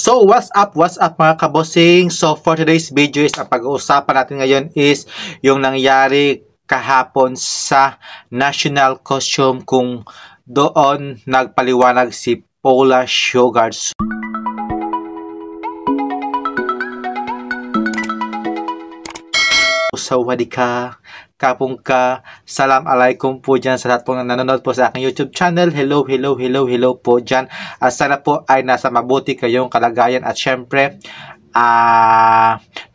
So, what's up mga kabosing? So, for today's video is, ang pag-uusapan natin ngayon is yung nangyari kahapon sa National Costume kung doon nagpaliwanag si Paula Shogart. Sawadika, kapong ka, salam alaikum po dyan sa lahat po na nanonood po sa aking YouTube channel. Hello po dyan. Sana po ay nasa mabuti kayong kalagayan at syempre,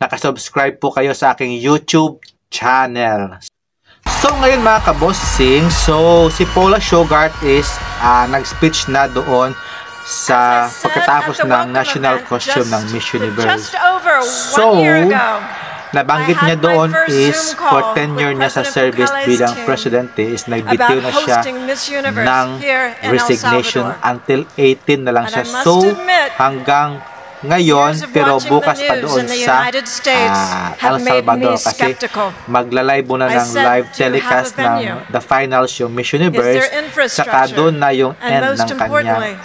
nakasubscribe po kayo sa aking YouTube channel. So ngayon mga kabossing, so si Paula Shogart is nag-speech na doon sa pagkatapos ng national costume ng Miss Universe. So, nabanggit niya doon is for tenure niya sa service bilang presidente is nagbitiw na siya ng resignation until 18 na lang siya. So, hanggang ngayon, pero bukas pa doon sa El Salvador kasi maglalive muna ng live telecast ng the finals yung Miss Universe, saka doon na yung end ng kanyang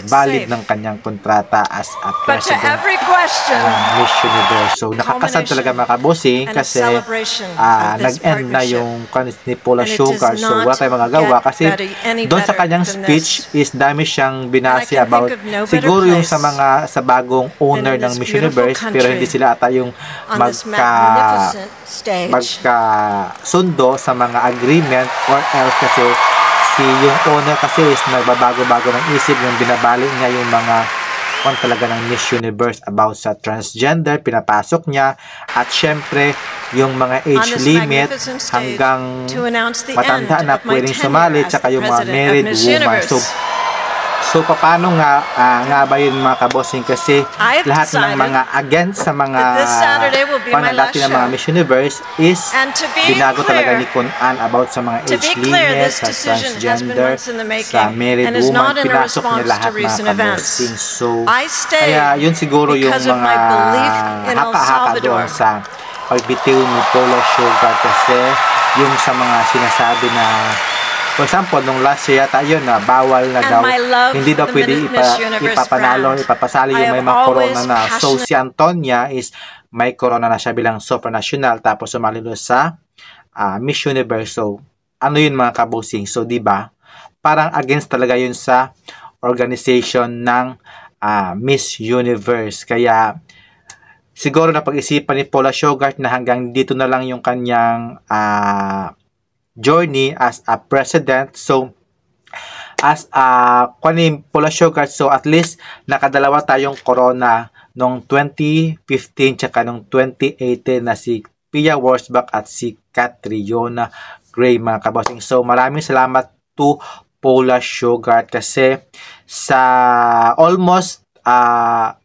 valid ng kanyang kontrata as a president ng Miss Universe. So nakakasad talaga mga kabosing kasi nag-end na yung ni Paula Shogart, so wala tayong magagawa kasi doon sa kanyang speech is dami siyang binasi about siguro yung sa mga bagong owner ng Miss Universe, pero hindi sila ata yung magkasundo sa mga agreement or else kasi si yung owner kasi is nagbabago-bago ng isip, yung binabali niya yung mga talaga ng Miss Universe about sa transgender, pinapasok niya at syempre yung mga age limit hanggang matanda na pwedeng sumali, tsaka yung mga married woman. So paano nga ba yun mga kabossing, kasi lahat ng mga against sa mga panadati ng mga Miss Universe is binago talaga ni Kun An about sa mga age limit, sa transgender, sa married woman, pinasok niya lahat mga kabossing. So kaya yun siguro yung mga haka-haka doon sa pagbitiw ni Paula Shogart, kasi yung sa mga sinasabi na for example, nung last year yata yun na bawal na daw, hindi daw pwede ipapanalo, ipapasali yung may mga corona na. So si Antonia is may corona na siya bilang supranational, tapos sumali sa Miss Universe. So ano yun mga kabosing? So diba, parang against talaga yun sa organization ng Miss Universe. Kaya siguro na pag-isipan ni Paula Shogart na hanggang dito na lang yung kanyang journey as a president. So as Paula Shogart, so at least nakadalawa tayong corona nung 2015 tsaka nung 2018 na si Pia Wurtzbach at si Catriona Gray mga kabossing. So maraming salamat to Paula Shogart kasi sa almost 11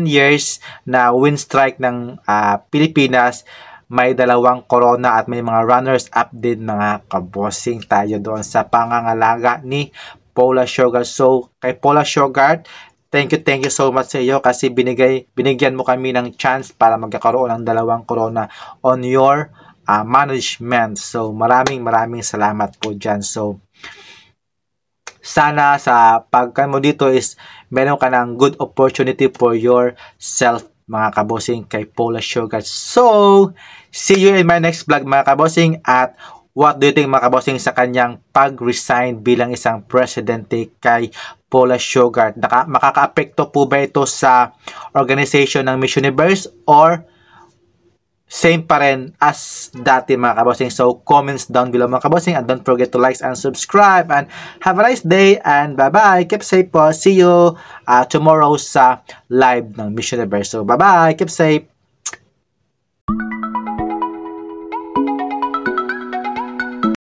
years na win strike ng Pilipinas, may dalawang corona at may mga runners-up din mga kabossing tayo doon sa pangangalaga ni Paula Shogart. So, kay Paula Shogart, thank you so much sa iyo kasi binigyan mo kami ng chance para magkakaroon ng dalawang corona on your management. So, maraming salamat po dyan. So, sana sa pagka mo dito is meron ka ng good opportunity for yourself mga kabossing kay Paula Shogart. So, see you in my next vlog mga kabossing. At what do you think mga kabossing sa kanyang pag-resign bilang isang presidente kay Paula Shogart? Makaka-apekto po ba ito sa organization ng Miss Universe or same pa rin as dati mga kabossing? So, comments down below mga kabossing, and don't forget to like and subscribe, and have a nice day and bye-bye. Keep safe po. See you tomorrow sa live ng Miss Universe. So, bye-bye. Keep safe.